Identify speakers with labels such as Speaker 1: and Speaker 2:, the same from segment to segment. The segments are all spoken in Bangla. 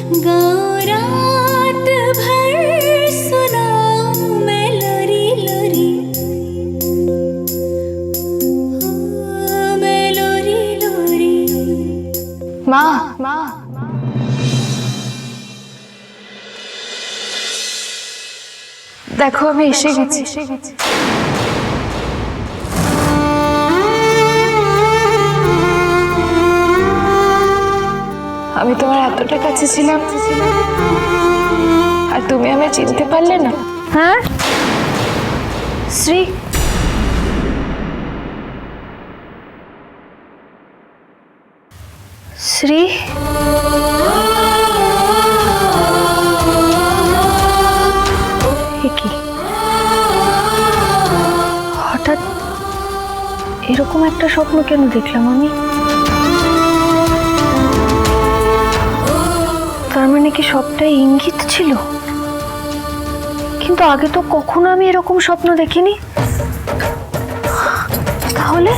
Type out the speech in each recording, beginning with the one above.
Speaker 1: रात भर सुनाऊं मैं लोरी लोरी, मैं लोरी लोरी।
Speaker 2: माँ माँ দেখো আমি এসে গেছি। আমি তোমার এতটা কাছে ছিলাম আর তুমি আমায় চিনতে পারলে না। হ্যাঁ শ্রী, শ্রী কি হঠাৎ এরকম একটা স্বপ্ন কেন দেখলাম আমি? তার মানে কি সবটাই ইঙ্গিত ছিল? কিন্তু আগে তো কখনো আমি এরকম স্বপ্ন দেখিনি। তাহলে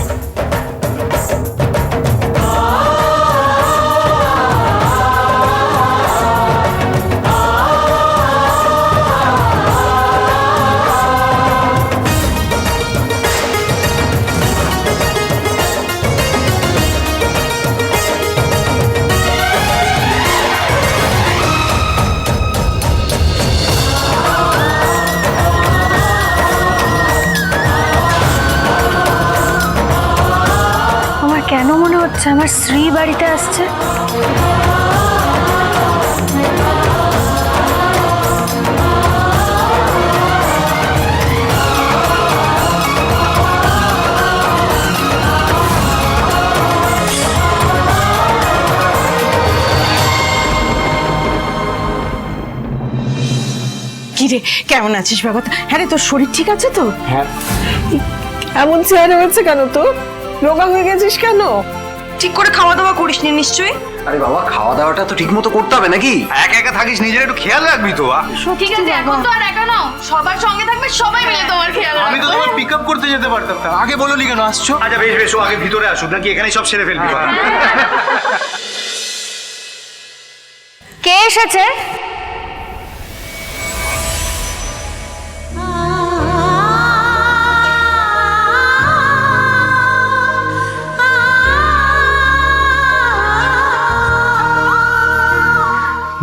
Speaker 2: কেন মনে হচ্ছে আমার শ্রী বাড়িতে আসছে?
Speaker 3: কিরে কেমন আছিস বাবা? হ্যাঁ রে, তোর শরীর ঠিক আছে তো?
Speaker 4: হ্যাঁ।
Speaker 3: এমন চেহারা হচ্ছে কেন তো? রোগা হয়ে গেছিস কেন? ঠিক করে খাওয়া দাওয়া করিসনি নিশ্চয়ই?
Speaker 4: আরে বাবা, খাওয়া দাওয়াটা তো ঠিক মতো করতে হবে নাকি? একা একা থাকিস, নিজের একটু খেয়াল রাখবি তো।
Speaker 2: ঠিক আছে, এখন তো আর একা নাও, সবার সঙ্গে থাকবে, সবাই মিলে তোমার খেয়াল রাখবে।
Speaker 4: আমি তো তোমার পিক আপ করতে যেতে পারতাম, আগে বলোনি কেন আসছো? আচ্ছা বেশ বেশ, ও আগে ভিতরে আসুক, নাকি এখানেই সব সেরে ফেলবি?
Speaker 2: কে এসেছে?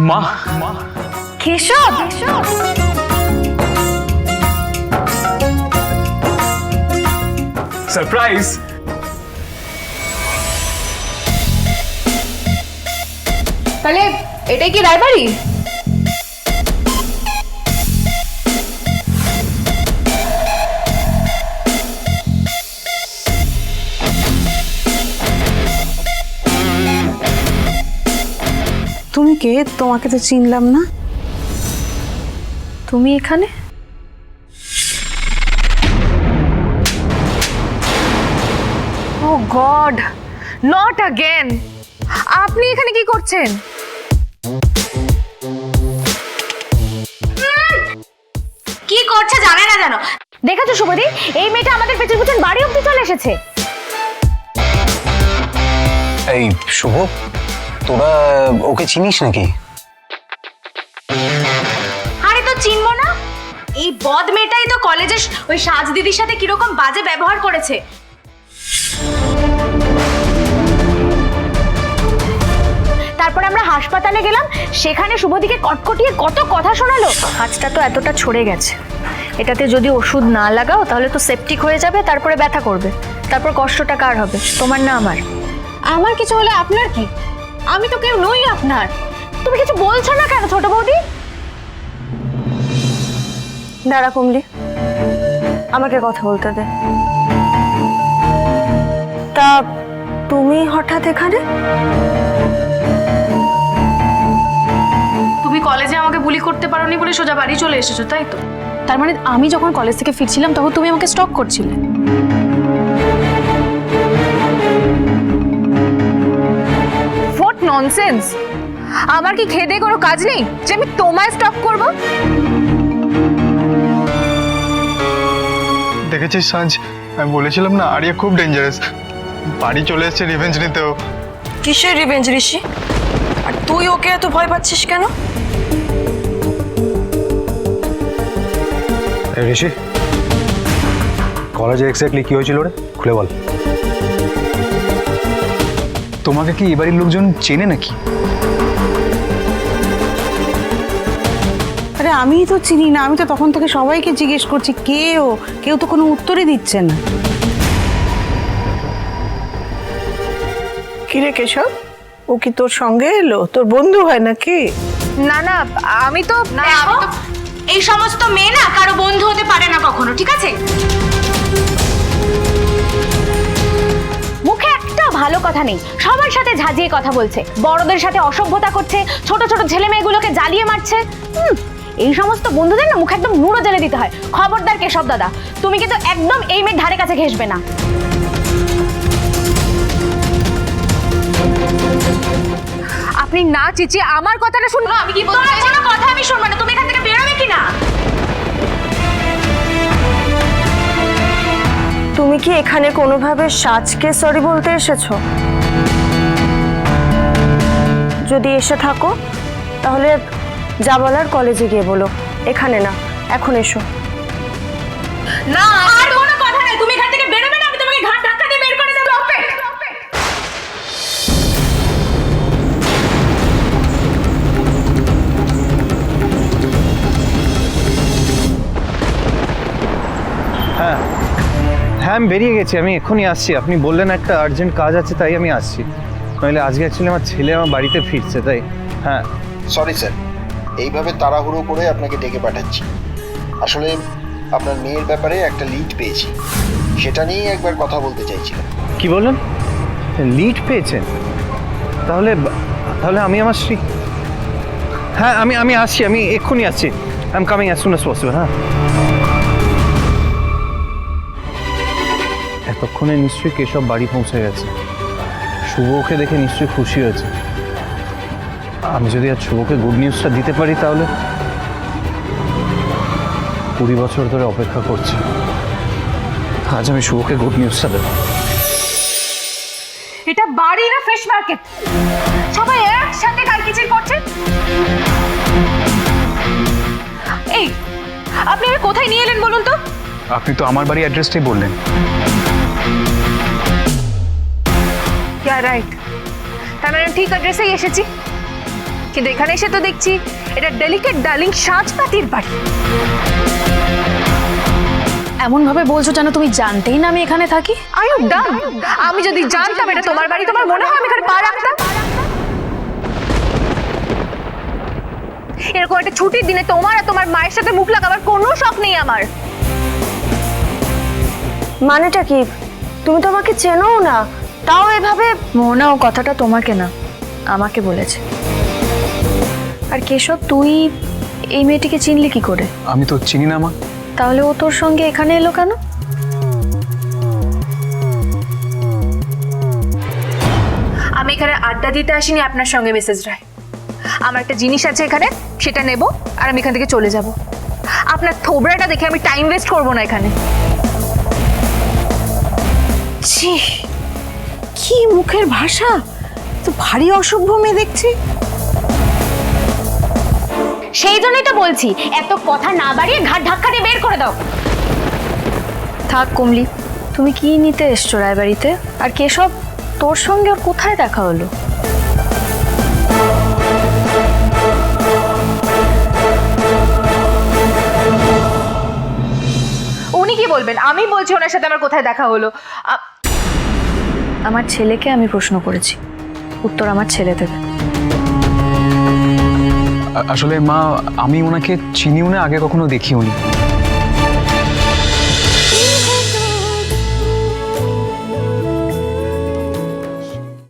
Speaker 4: মা,
Speaker 2: কেশব,
Speaker 4: সারপ্রাইজ।
Speaker 2: তাহলে এটাই কি রায়বাড়ি?
Speaker 3: তুমি কে? তোমাকে তো চিনলাম না।
Speaker 2: তুমি এখানে? ও গড, নট अगेन! আপনি এখানে কি করছেন? কি করছে জানে না জানো? দেখেছো শুভদি, এই মেয়েটা আমাদের পেছন পেছন বাড়ি অবধি চলে এসেছে।
Speaker 4: এই শুভ, তোরা ওকে চিনিস নাকি?
Speaker 2: আরে তো চিনবো না, এই বদ মেয়েটাই তো কলেজে ওই সাজ দিদির সাথে কিরকম বাজে ব্যবহার করেছে। তারপর আমরা হাসপাতালে গেলাম, সেখানে শুভদিকে কটকটিয়ে কত কথা শোনালো। হাতটা তো এতটা ছড়ে গেছে, এটাতে যদি ওষুধ না লাগাও তাহলে তো সেপটিক হয়ে যাবে, তারপরে ব্যথা করবে, তারপর কষ্টটা কার হবে? তোমার না আমার? আমার কিছু হলে আপনার কি? আমি তো কেউ নই আপনার। তুমি কিছু বলছো না কেন ছোট বৌদি? দাঁড়া কুমলি, আমাকে কথা বলতে দে। তা তুমি হঠাৎ এখানে? তুমি কলেজে আমাকে বুলি করতে পারোনি বলে সোজা বাড়ি চলে এসেছো, তাই তো? তার মানে আমি যখন কলেজ থেকে ফিরছিলাম তখন তুমি আমাকে স্টক করছিলে। What nonsense! আমার কি খেদে কোনো কাজ নেই যে আমি তোমায় স্টক করব?
Speaker 5: দেখেছিস সাজ, আমি বলেছিলাম না আরিয়া খুব ডেঞ্জারাস। বাড়ি চলে এসেছে রিভেঞ্জ নিতেও।
Speaker 3: কিসের রিভেঞ্জ ঋষি? আর তুই ওকে এত ভয় পাচ্ছিস কেন?
Speaker 4: ঋষি, কলেজে এক্স্যাক্টলি কি হয়েছিল রে, খুলে বল।
Speaker 5: তোমাকে কি এবারের লোকজন চেনে নাকি?
Speaker 6: আরে আমি তো চিনি না, আমি তো তখন থেকে সবাইকে জিজ্ঞেস করছি কেউ তো কোনো উত্তরই দিচ্ছে না।
Speaker 3: কিরে কেশব, ও কি তোর সঙ্গে এলো? তোর বন্ধু হয় নাকি?
Speaker 2: না না, আমি তো এই সমস্ত মেয়ে না কারো বন্ধু হতে পারে না কখনো, ঠিক আছে? মুখে একটা ভালো কথা নেই, সবার সাথে ঝাঁঝিয়ে কথা বলছে, বড়দের সাথে অসভ্যতা করছে, ছোট ছোট ছেলে মেয়েগুলোকে জ্বালিয়ে মারছে। এই সমস্ত বন্ধুদের না মুখে একদম নুড়ো জেলে দিতে হয়। খবরদার কেশব দাদা, তুমি কিন্তু একদম এই মেয়ের ধারে কাছে ঘেসবে না। আপনি না চেঁচিয়ে আমার কথাটা শুনবো। আমি কি বলবো? কোনো কথা আমি শুনবো না, তুমি এখান থেকে বেরোবে কি না?
Speaker 7: তুমি কি এখানে কোনোভাবে সাজকে সরি বলতে এসেছো? যদি এসে থাকো তাহলে যা বলার কলেজে গিয়ে বলো, এখানে না, এখন এসো।
Speaker 2: না, আর কোনো কথা নেই, তুমি এখান থেকে বেরোবে না, আমি তোমাকে ঘাট ধাক্কা দিয়ে বের করে দেব।
Speaker 8: হ্যাঁ হ্যাঁ, আমি বেরিয়ে গেছি, আমি এক্ষুনি আসছি। আপনি বললেন একটা আর্জেন্ট কাজ আছে, তাই আমি আসছি। নইলে আজকে অ্যাকচুয়ালি আমার ছেলে আমার বাড়িতে ফিরছে, তাই। হ্যাঁ
Speaker 9: সরি স্যার, এইভাবে তাড়াহুড়ো করে আপনাকে ডেকে পাঠাচ্ছি। আসলে আপনার মেয়ের ব্যাপারে একটা লিড পেয়েছি, সেটা নিয়েই একবার কথা বলতে চাইছিলাম।
Speaker 8: কি বললেন? লিড পেয়েছেন? তাহলে তাহলে আমি আমার স্ত্রী, হ্যাঁ আমি আসছি, আমি এক্ষুনি আসছি। I am coming as soon as possible. হ্যাঁ, এতক্ষণে নিশ্চয়ই কেশব বাড়ি পৌঁছে গেছে। শুভকে দেখে নিশ্চয়ই খুশি হয়েছে। আমি যদি আজ শুভকে গুড নিউজটা দিতে পারি, তাহলে 20 বছর ধরে অপেক্ষা করছি, আজ আমি শুভকে গুড নিউজটা দেবো।
Speaker 2: এটা বাড়ি না ফিশ মার্কেট? সবাই একসাথে কারকিচির করছে। এই, আপনি এর কোথায় নিয়ে এলেন বলুন তো?
Speaker 5: আপনি তো আমার বাড়ি অ্যাড্রেসটাই বললেন।
Speaker 2: রাইট, তার মানে ঠিক অ্যাড্রেসেই এসেছি, কিন্তু এখানে এসে তো দেখছি এটা ডেলিকেট ডার্লিং সাজপাতির বাড়ি। এমন ভাবে বলছো যেন তুমি জানতেই না আমি এখানে থাকি। I am done. আমি যদি জানতাম এটা তোমার বাড়ি, তোমার মনে হয় আমি এখানে পা রাখতাম? এরকম একটা ছুটির দিনে তোমার আর তোমার মায়ের সাথে মুখ লাগাবার কোনো শখ নেই আমার।
Speaker 7: মানেটা কি? তুমি তো আমাকে চেনোও না, তাও এভাবে।
Speaker 2: মোহনা, ও কথাটা তোমাকে না আমাকে বলেছে। আর কেশব, তুই এই মেয়েটিকে চিনলি কি করে?
Speaker 5: আমি তো চিনি না মা।
Speaker 2: তাহলে ও তোর সঙ্গে এখানে এলো কেন? আমি এখানে আড্ডা দিতে আসিনি আপনার সঙ্গে মিসেস রায়। আমার একটা জিনিস আছে এখানে, সেটা নেব আর আমি এখান থেকে চলে যাব। আপনার থোবড়াটা দেখে আমি টাইম ওয়েস্ট করবো না এখানে।
Speaker 6: ছি, কি মুখের ভাষা! তো ভারী অসভ্য মেয়ে দেখছি।
Speaker 2: সেই জন্যই তো বলছি, এত কথা না বাড়িয়ে ঘাট ধাক্কা দিয়ে বের করে দাও। থাক কমলি, তুমি কি নিতে এসছো রায়বাড়িতে? আর কেশব, তোর সঙ্গে ওর কোথায় দেখা হলো? উনি কি বলবেন? আমি বলছি ওনার সাথে আমার কোথায় দেখা হলো। আমার ছেলেকে আমি প্রশ্ন করেছি, উত্তর আমার ছেলে দেবে।
Speaker 5: আসলে মা, আমি ওনাকে চিনিও না, আগে কখনো দেখিও নি।